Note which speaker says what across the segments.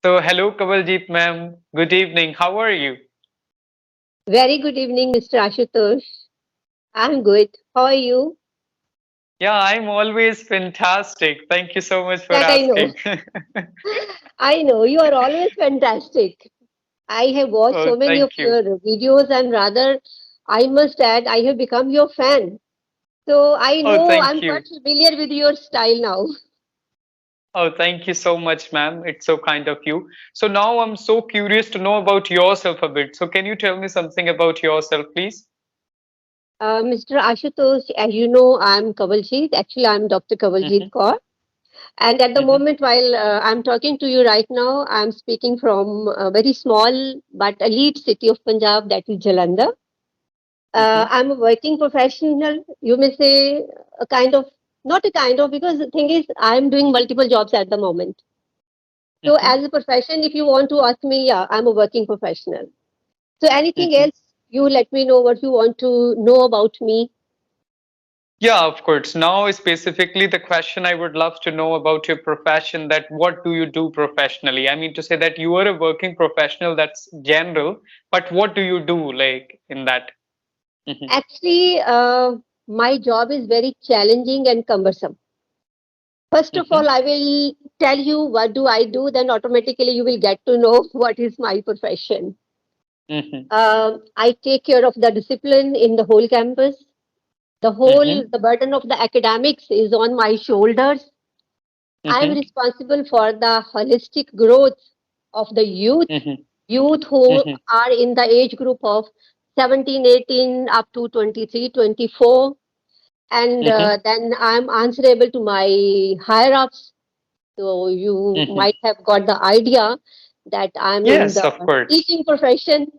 Speaker 1: So, hello, Kawaljit ma'am. Good evening. How are you?
Speaker 2: Very good evening, Mr. Ashutosh. I'm good. How are you?
Speaker 1: Yeah, I'm always fantastic. Thank you so much for
Speaker 2: That I know.
Speaker 1: asking.
Speaker 2: I know you are always fantastic. I have watched
Speaker 1: Oh,
Speaker 2: so many of
Speaker 1: thank you.
Speaker 2: your videos, and rather, I must add, I have become your fan. So I
Speaker 1: Oh,
Speaker 2: know
Speaker 1: thank
Speaker 2: I'm
Speaker 1: you.
Speaker 2: quite familiar with your style now.
Speaker 1: Oh, thank you so much, ma'am. It's so kind of you. So now I'm so curious to know about yourself a bit. So can you tell me something about yourself, please?
Speaker 2: Mr. Ashutosh, as you know, I'm Kawaljit. Actually, I'm Dr. Kawalji
Speaker 1: Mm-hmm,
Speaker 2: Kaur. And at the
Speaker 1: mm-hmm,
Speaker 2: moment, while I'm talking to you right now, I'm speaking from a very small but elite city of Punjab, that is Jalandhar.
Speaker 1: mm-hmm,
Speaker 2: I'm a working professional. You may say a kind of, not a kind of, because the thing is, I'm doing multiple jobs at the moment. So,
Speaker 1: mm-hmm,
Speaker 2: as a profession, if you want to ask me, yeah, I'm a working professional. So, anything
Speaker 1: mm-hmm.
Speaker 2: else, you let me know what you want to know about me.
Speaker 1: Yeah, of course. Now, specifically, the question I would love to know about your profession, that what do you do professionally? I mean to say that you are a working professional, that's general, but what do you do like in that? Hmm.
Speaker 2: Actually, my job is very challenging and cumbersome. First of
Speaker 1: Hmm.
Speaker 2: all, I will tell you what do I do, then automatically you will get to know what is my profession.
Speaker 1: Hmm.
Speaker 2: I take care of the discipline in the whole campus. The burden of the academics is on my shoulders. I'm
Speaker 1: Hmm.
Speaker 2: responsible for the holistic growth of the
Speaker 1: Hmm.
Speaker 2: youth who
Speaker 1: Hmm.
Speaker 2: are in the age group of 17, 18 up to 23, 24. And
Speaker 1: Hmm.
Speaker 2: then I'm answerable to my higher ups. So you
Speaker 1: Hmm.
Speaker 2: might have got the idea that I'm in
Speaker 1: Yes,
Speaker 2: the
Speaker 1: of course.
Speaker 2: teaching profession,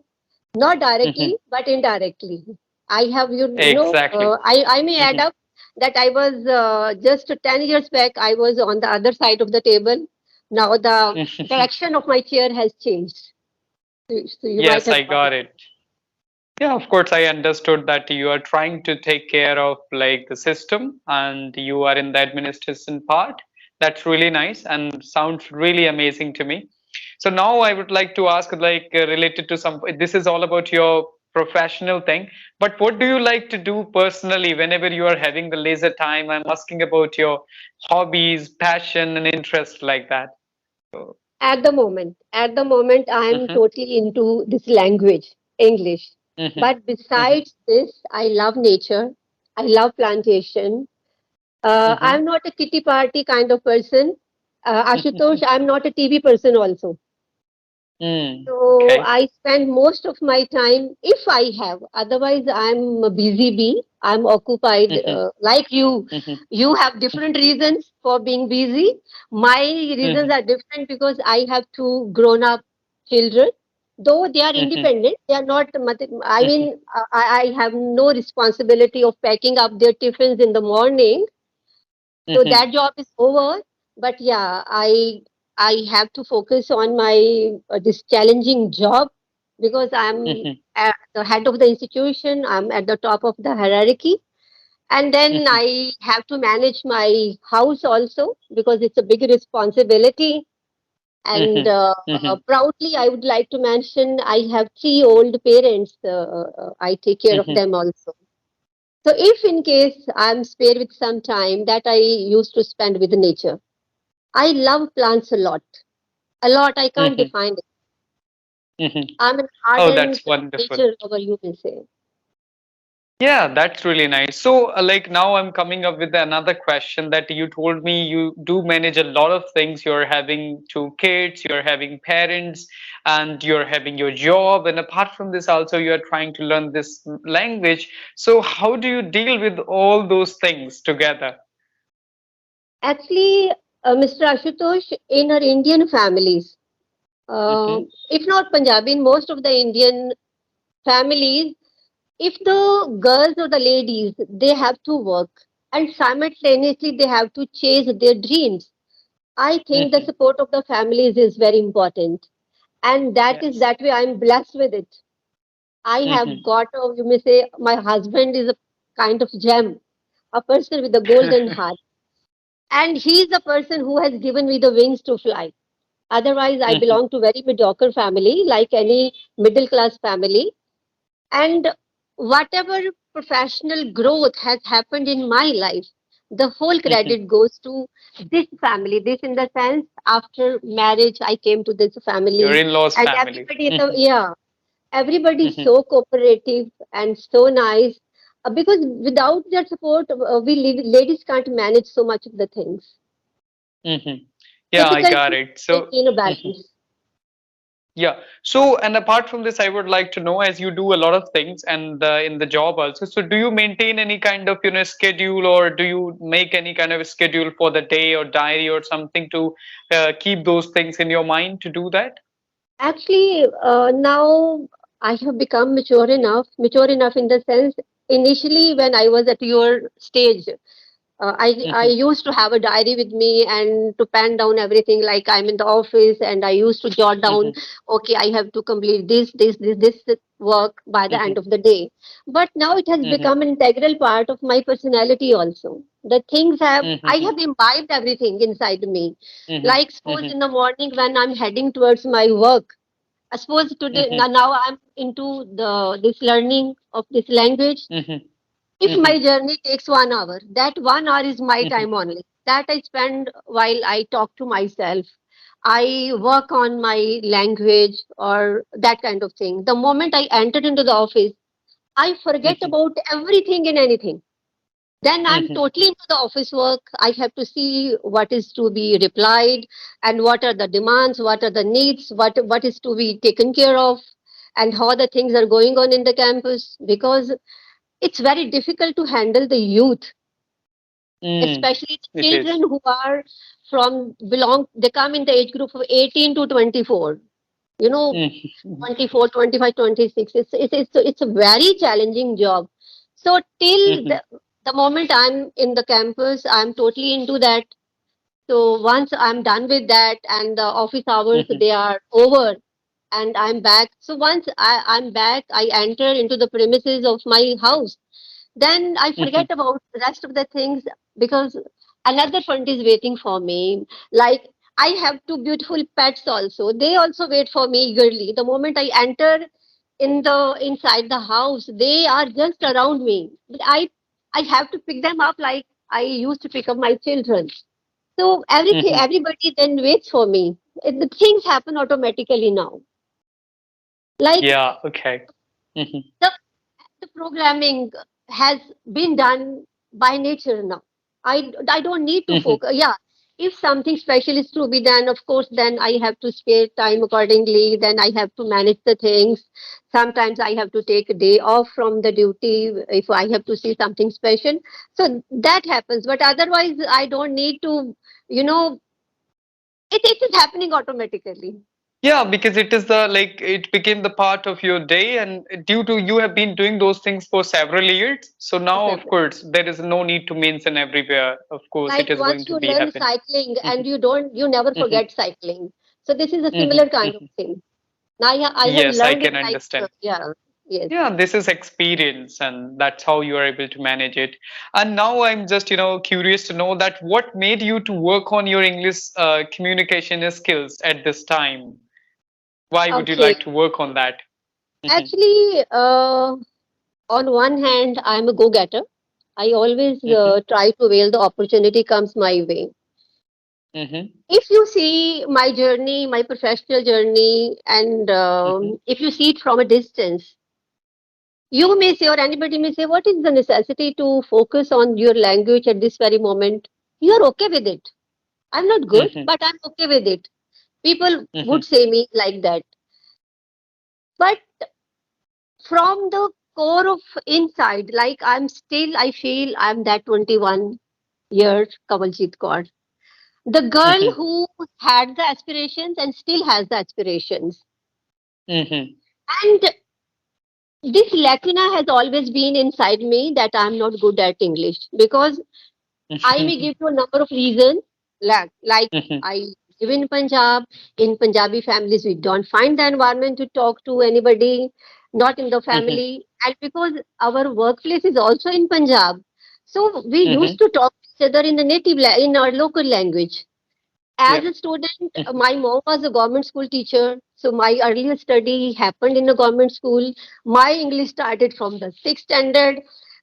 Speaker 2: not
Speaker 1: Hmm.
Speaker 2: directly, but indirectly. I have,
Speaker 1: Exactly.
Speaker 2: I may add
Speaker 1: Hmm.
Speaker 2: up that I was just 10 years back, I was on the other side of the table. Now the direction of my chair has changed. So you might
Speaker 1: Yes,
Speaker 2: have
Speaker 1: I
Speaker 2: got it.
Speaker 1: got it. Yeah, of course, I understood that you are trying to take care of like the system and you are in the administration part. That's really nice and sounds really amazing to me. So now I would like to ask like related to some, this is all about your professional thing, but what do you like to do personally whenever you are having the leisure time? I'm asking about your hobbies, passion and interest like that. So,
Speaker 2: At the moment, I'm
Speaker 1: mhm,
Speaker 2: totally into this language, English.
Speaker 1: mhm,
Speaker 2: But
Speaker 1: mhm,
Speaker 2: besides this, I love nature. I love plantation.
Speaker 1: mhm.
Speaker 2: I'm not a kitty party kind of person. Ashutosh, I'm not a TV person also. So
Speaker 1: Okay.
Speaker 2: I spend most of my time, if I have, otherwise I'm a busy bee. I'm occupied
Speaker 1: Mhm,
Speaker 2: like you.
Speaker 1: mhm,
Speaker 2: You have different reasons for being busy. My reasons
Speaker 1: mhm,
Speaker 2: are different because I have two grown up children. Though they are
Speaker 1: mhm,
Speaker 2: independent, they are not, I
Speaker 1: mhm,
Speaker 2: mean, I have no responsibility of packing up their tiffins in the morning, so
Speaker 1: mhm,
Speaker 2: that job is over. But yeah, I have to focus on my this challenging job because I'm
Speaker 1: mhm,
Speaker 2: at the head of the institution. I'm at the top of the hierarchy, and then
Speaker 1: mhm,
Speaker 2: I have to manage my house also because it's a big responsibility. And
Speaker 1: mhm, mhm,
Speaker 2: proudly, I would like to mention I have three old parents. I take care of
Speaker 1: mhm,
Speaker 2: them also. So if in case I'm spared with some time that I used to spend with nature, I love plants a lot. A lot, I can't
Speaker 1: mhm,
Speaker 2: define it.
Speaker 1: mhm.
Speaker 2: I'm an
Speaker 1: Oh,
Speaker 2: ardent
Speaker 1: that's wonderful.
Speaker 2: nature lover, you may say.
Speaker 1: Yeah, that's really nice. So, like now I'm coming up with another question that you told me you do manage a lot of things. You're having two kids, you're having parents, and you're having your job. And apart from this, also you're trying to learn this language. So, how do you deal with all those things together?
Speaker 2: Actually, Mr. Ashutosh, in our Indian families,
Speaker 1: Mm-hmm,
Speaker 2: if not Punjabi, in most of the Indian families, if the girls or the ladies, they have to work and simultaneously they have to chase their dreams. I think the
Speaker 1: mm-hmm.
Speaker 2: support of the families is very important. And that is
Speaker 1: Yes.
Speaker 2: that way I'm blessed with it. I have
Speaker 1: Mm-hmm.
Speaker 2: got a, you may say, my husband is a kind of gem, a person with a golden heart. And he is the person who has given me the wings to fly. Otherwise, I
Speaker 1: Mhm.
Speaker 2: belong to very mediocre family, like any middle class family. And whatever professional growth has happened in my life, the whole
Speaker 1: Mhm.
Speaker 2: credit goes to this family. This, in the sense, after marriage, I came to this
Speaker 1: Your
Speaker 2: family,
Speaker 1: in-laws
Speaker 2: and
Speaker 1: family.
Speaker 2: everybody,
Speaker 1: Mhm.
Speaker 2: yeah, everybody is
Speaker 1: Mhm.
Speaker 2: so cooperative and so nice. Because without their support, ladies can't manage so much of the things.
Speaker 1: Mhm. Yeah, I
Speaker 2: Difficult
Speaker 1: got
Speaker 2: to
Speaker 1: it. So,
Speaker 2: maintain a
Speaker 1: mhm.
Speaker 2: balance.
Speaker 1: Yeah. So, and apart from this, I would like to know, as you do a lot of things and in the job also. So, do you maintain any kind of schedule, or do you make any kind of a schedule for the day or diary or something to keep those things in your mind to do that?
Speaker 2: Actually, now I have become mature enough in the sense, initially when I was at your stage, I
Speaker 1: Mm-hmm.
Speaker 2: used to have a diary with me and to pen down everything, like I'm in the office and I used to jot down,
Speaker 1: Mm-hmm.
Speaker 2: okay, I have to complete this work by the
Speaker 1: Mm-hmm.
Speaker 2: end of the day. But now it has
Speaker 1: Mm-hmm.
Speaker 2: become an integral part of my personality also. The things I
Speaker 1: Mm-hmm.
Speaker 2: have imbibed everything inside me.
Speaker 1: Mm-hmm.
Speaker 2: Like suppose
Speaker 1: Mm-hmm.
Speaker 2: in the morning when I'm heading towards my work, I suppose today
Speaker 1: Mm-hmm.
Speaker 2: now I'm into this learning of this language.
Speaker 1: Mm-hmm.
Speaker 2: If
Speaker 1: Mm-hmm.
Speaker 2: my journey takes 1 hour, that 1 hour is my
Speaker 1: Mm-hmm.
Speaker 2: time only. That I spend while I talk to myself. I work on my language or that kind of thing. The moment I enter into the office, I forget
Speaker 1: Mm-hmm.
Speaker 2: about everything and anything. Then I'm
Speaker 1: Mm-hmm.
Speaker 2: totally into the office work. I have to see what is to be replied and what are the demands, what are the needs, what is to be taken care of, and how the things are going on in the campus. Because it's very difficult to handle the youth,
Speaker 1: Mm.
Speaker 2: especially the
Speaker 1: It
Speaker 2: children
Speaker 1: is.
Speaker 2: who are they come in the age group of 18 to 24. You know,
Speaker 1: Mm-hmm.
Speaker 2: 24, 25, 26. It's a very challenging job. So till
Speaker 1: Mm-hmm.
Speaker 2: the moment I'm in the campus, I'm totally into that. So once I'm done with that and the office hours
Speaker 1: Mm-hmm.
Speaker 2: they are over and I'm back. So once I'm back, I enter into the premises of my house. Then I
Speaker 1: Mm-hmm.
Speaker 2: forget about the rest of the things because another fund is waiting for me. Like I have two beautiful pets also. They also wait for me eagerly. The moment I enter inside the house, they are just around me. But I have to pick them up like I used to pick up my children. So
Speaker 1: Mm-hmm.
Speaker 2: everybody then waits for me. The things happen automatically now. Like
Speaker 1: Yeah. Okay. Mm-hmm.
Speaker 2: the the programming has been done by nature now. I don't need to
Speaker 1: Mm-hmm.
Speaker 2: focus. Yeah, if something special is to be done, of course, then I have to spare time accordingly. Then I have to manage the things. Sometimes I have to take a day off from the duty if I have to see something special. So that happens. But otherwise, I don't need to, you know, it is happening automatically.
Speaker 1: Yeah, because it is the like it became the part of your day, and due to you have been doing those things for several years, so now of course there is no need to mention everywhere. Of course, it
Speaker 2: Like
Speaker 1: is going
Speaker 2: once
Speaker 1: to
Speaker 2: you
Speaker 1: be
Speaker 2: learn
Speaker 1: happen.
Speaker 2: cycling and
Speaker 1: Mhm.
Speaker 2: you never
Speaker 1: Mhm.
Speaker 2: forget cycling. So this is a
Speaker 1: Mhm.
Speaker 2: similar kind of
Speaker 1: Mhm.
Speaker 2: thing. Now I have
Speaker 1: Yes, I
Speaker 2: learned it
Speaker 1: can
Speaker 2: like
Speaker 1: understand.
Speaker 2: yeah, yes.
Speaker 1: Yeah, this is experience, and that's how you are able to manage it. And now I'm just curious to know that what made you to work on your English communication skills at this time. Why would you
Speaker 2: Okay.
Speaker 1: like to work on that? Mhm.
Speaker 2: Actually, on one hand, I'm a go-getter. I always
Speaker 1: Mhm.
Speaker 2: try to avail the opportunity comes my way.
Speaker 1: Mhm.
Speaker 2: If you see my journey, my professional journey, and
Speaker 1: Mhm.
Speaker 2: if you see it from a distance, you may say, or anybody may say, what is the necessity to focus on your language at this very moment? You're okay with it. I'm not good,
Speaker 1: Mhm.
Speaker 2: but I'm okay with it. People
Speaker 1: Mhm.
Speaker 2: would say me like that. But from the core of inside, like I feel I'm that 21-year Kawalji Kaur. The girl
Speaker 1: Mhm.
Speaker 2: who had the aspirations and still has the aspirations.
Speaker 1: Mhm.
Speaker 2: And this Latina has always been inside me that I'm not good at English because I may
Speaker 1: Mhm.
Speaker 2: give you a number of reasons. Like
Speaker 1: Mhm.
Speaker 2: I live in Punjab. In Punjabi families, we don't find the environment to talk to anybody, not in the
Speaker 1: Mhm.
Speaker 2: family. And because our workplace is also in Punjab, so we used
Speaker 1: Mhm.
Speaker 2: to talk to each other in the in our local language. As
Speaker 1: Yeah.
Speaker 2: a student, my mom was a government school teacher. So my earlier study happened in a government school. My English started from the sixth standard.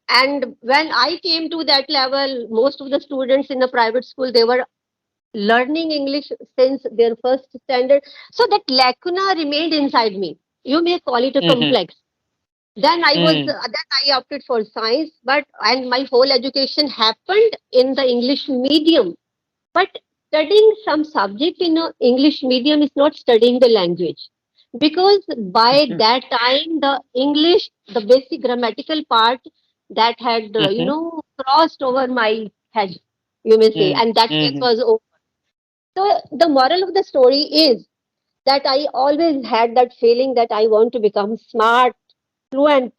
Speaker 2: And when I came to that level, most of the students in the private school, they were learning English since their first standard. So that lacuna remained inside me. You may call it a
Speaker 1: Mm-hmm.
Speaker 2: complex.
Speaker 1: Mm-hmm.
Speaker 2: Then I opted for science, but and my whole education happened in the English medium. But studying some subject in a English medium is not studying the language, because by that time the English, the basic grammatical part that had
Speaker 1: Mm-hmm.
Speaker 2: crossed over my head, you may say, and that phase
Speaker 1: Mm-hmm.
Speaker 2: was over. So the moral of the story is that I always had that feeling that I want to become smart, fluent.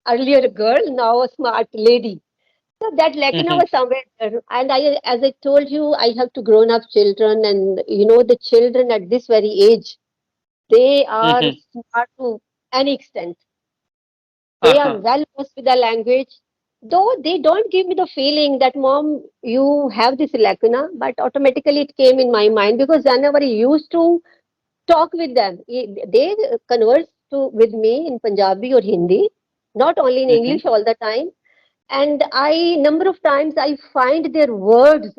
Speaker 2: Earlier a girl, now a smart lady. So that lacuna
Speaker 1: Mm-hmm.
Speaker 2: was somewhere there. And as I told you, I have two grown up children, and the children at this very age, they are
Speaker 1: Mm-hmm.
Speaker 2: smart to any extent. They are
Speaker 1: Uh-huh.
Speaker 2: well versed with the language, though they don't give me the feeling that, Mom, you have this lacuna, but automatically it came in my mind because whenever I used to talk with them, they converse with me in Punjabi or Hindi, not only in
Speaker 1: Mm-hmm.
Speaker 2: English all the time. And I number of times I find their words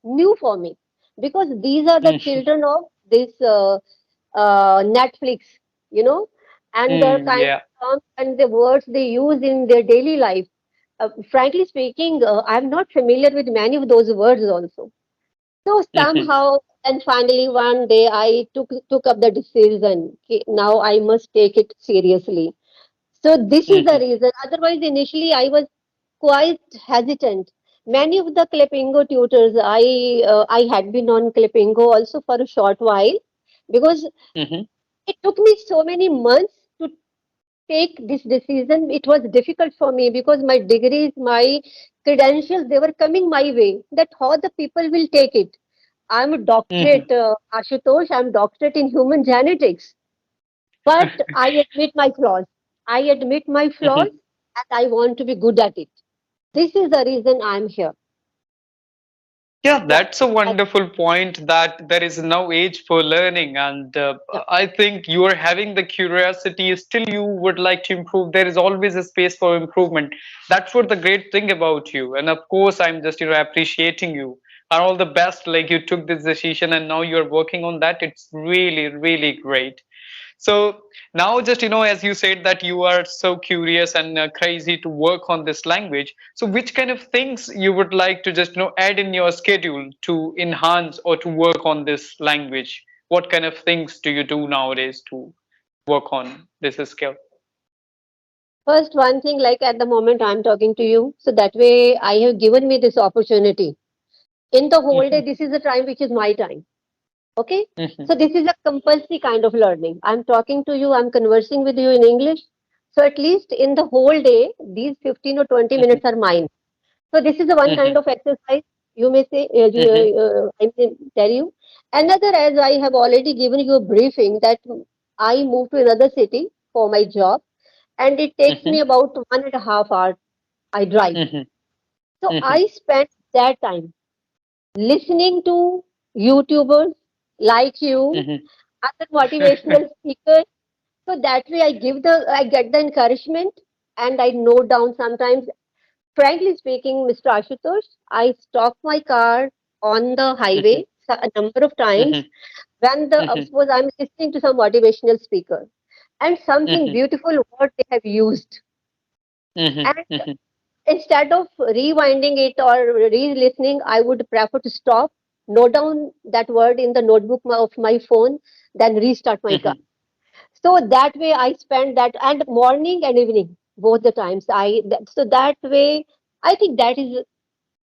Speaker 2: new for me, because these are the
Speaker 1: Mm-hmm.
Speaker 2: children of this Netflix, you know and the
Speaker 1: Mm,
Speaker 2: kind
Speaker 1: yeah.
Speaker 2: of terms and the words they use in their daily life. Frankly speaking, I'm not familiar with many of those words also. So
Speaker 1: Mm-hmm.
Speaker 2: somehow, and finally one day I took up the decision. Okay, now I must take it seriously. So this is the
Speaker 1: Mm-hmm.
Speaker 2: reason. Otherwise, initially I was quite hesitant. Many of the Clippingo tutors, I had been on Clippingo also for a short while, because
Speaker 1: Mm-hmm.
Speaker 2: it took me so many months to take this decision. It was difficult for me because my degrees, my credentials, they were coming my way. That how the people will take it. I'm a
Speaker 1: Mm-hmm.
Speaker 2: doctorate, Ashutosh. I'm doctorate in human genetics. But I admit my flaws. I admit my flaws,
Speaker 1: Mm-hmm.
Speaker 2: and I want to be good at it. This is the reason I'm here.
Speaker 1: Yeah,
Speaker 2: Yeah.
Speaker 1: that's a
Speaker 2: I,
Speaker 1: wonderful point that there is no age for learning. And
Speaker 2: yeah.
Speaker 1: I think you are having the curiosity, still you would like to improve. There is always a space for improvement. That's what the great thing about you. And of course, I'm just, appreciating you. And all the best, like you took this decision and now you're working on that. It's really, really great. So now, just as you said that you are so curious and crazy to work on this language. So which kind of things you would like to just add in your schedule to enhance or to work on this language? What kind of things do you do nowadays to work on this skill?
Speaker 2: First, one thing, like at the moment I'm talking to you, so that way I have given me this opportunity. In the whole day,
Speaker 1: Hmm.
Speaker 2: this is the time which is my time. Okay?
Speaker 1: Hmm.
Speaker 2: So this is a compulsory kind of learning. I'm talking to you, I'm conversing with you in English. So at least in the whole day, these 15 or 20
Speaker 1: Hmm.
Speaker 2: minutes are mine. So this is the one kind
Speaker 1: Hmm.
Speaker 2: of exercise, you may say,
Speaker 1: Hmm.
Speaker 2: I may tell you. Another, as I have already given you a briefing, that I moved to another city for my job, and it takes
Speaker 1: Hmm.
Speaker 2: me about 1.5 hours. I drive.
Speaker 1: Hmm.
Speaker 2: So
Speaker 1: Hmm.
Speaker 2: I spend that time listening to YouTubers like you,
Speaker 1: Hmm.
Speaker 2: other motivational speakers. So that way I get the encouragement, and I note down sometimes. Frankly speaking, Mr. Ashutosh, I stop my car on the highway a number of times when suppose I'm listening to some motivational speaker, and something
Speaker 1: Hmm.
Speaker 2: beautiful word they have used.
Speaker 1: Hmm.
Speaker 2: And
Speaker 1: Hmm.
Speaker 2: instead of rewinding it or re-listening, I would prefer to stop, note down that word in the notebook of my phone, then restart my car.
Speaker 1: Hmm.
Speaker 2: So that way I spend that, and morning and evening, both the times. So that way I think that is,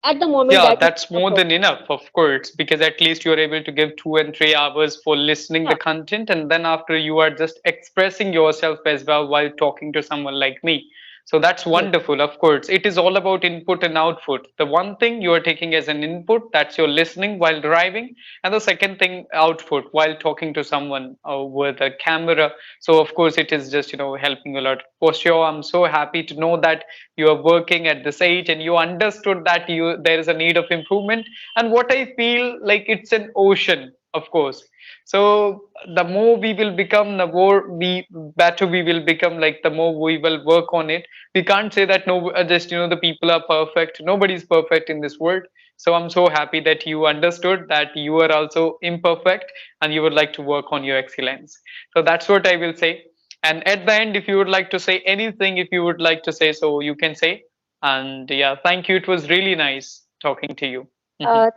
Speaker 2: at the moment,
Speaker 1: Yeah,
Speaker 2: that is
Speaker 1: that's more
Speaker 2: appropriate.
Speaker 1: than enough, of course, because at least you're able to give 2 and 3 hours for listening the
Speaker 2: Yeah.
Speaker 1: content, and then after you are just expressing yourself as well while talking to someone like me. So that's
Speaker 2: Yes.
Speaker 1: wonderful. Of course, it is all about input and output. The one thing you are taking as an input, that's your listening while driving, and the second thing, output, while talking to someone with a camera. So of course, it is just helping a lot. For sure, I'm so happy to know that you are working at this age and you understood that there is a need of improvement. And what I feel like, it's an ocean, of course. So the more we will become, the more we better we will become. Like, the more we will work on it. We can't say that no, just the people are perfect. Nobody's perfect in this world. So I'm so happy that you understood that you are also imperfect and you would like to work on your excellence. So that's what I will say. And at the end, if you would like to say anything, if you would like to say, so you can say. And yeah, thank you. It was really nice talking to you.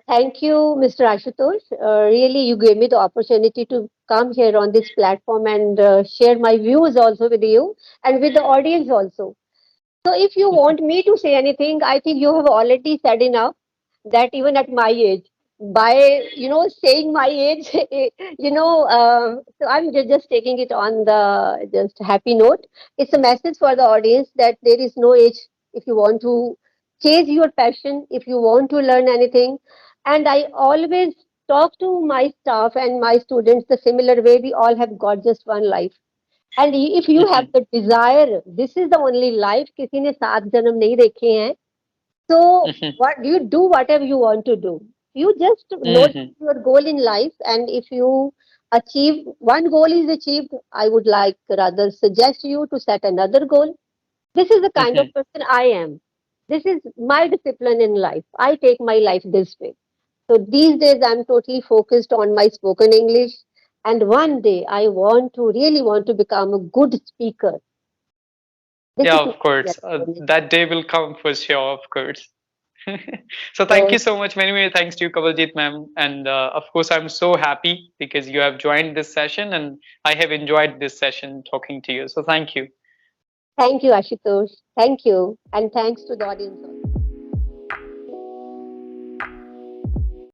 Speaker 2: Thank you, Mr. Ashutosh. Really, you gave me the opportunity to come here on this platform and share my views also with you and with the audience also. So, if you want me to say anything, I think you have already said enough that even at my age, by saying my age, so I'm just taking it on the just happy note. It's a message for the audience that there is no age if you want to chase your passion, if you want to learn anything. And I always talk to my staff and my students the similar way. We all have got just one life, and if you have the desire, this is the only life. किसी ने 7 जन्म नहीं देखे हैं. So what you do, whatever you want to do, you just know your goal in life, and if you achieve one goal is achieved, I would like rather suggest you to set another goal. This is the kind of person I am. This is my discipline in life. I take my life this way. So these days I'm totally focused on my spoken English, and one day I want to really want to become a good speaker. This
Speaker 1: Yeah,
Speaker 2: is my
Speaker 1: of course.
Speaker 2: journey.
Speaker 1: That day will come for sure, of course. So thank you
Speaker 2: So
Speaker 1: so much. Many, many thanks to you, Kawaljit ma'am. And of course, I'm so happy because you have joined this session and I have enjoyed this session talking to you. So thank you.
Speaker 2: thank you, Ashutosh. Thank you, and thanks to the audience also.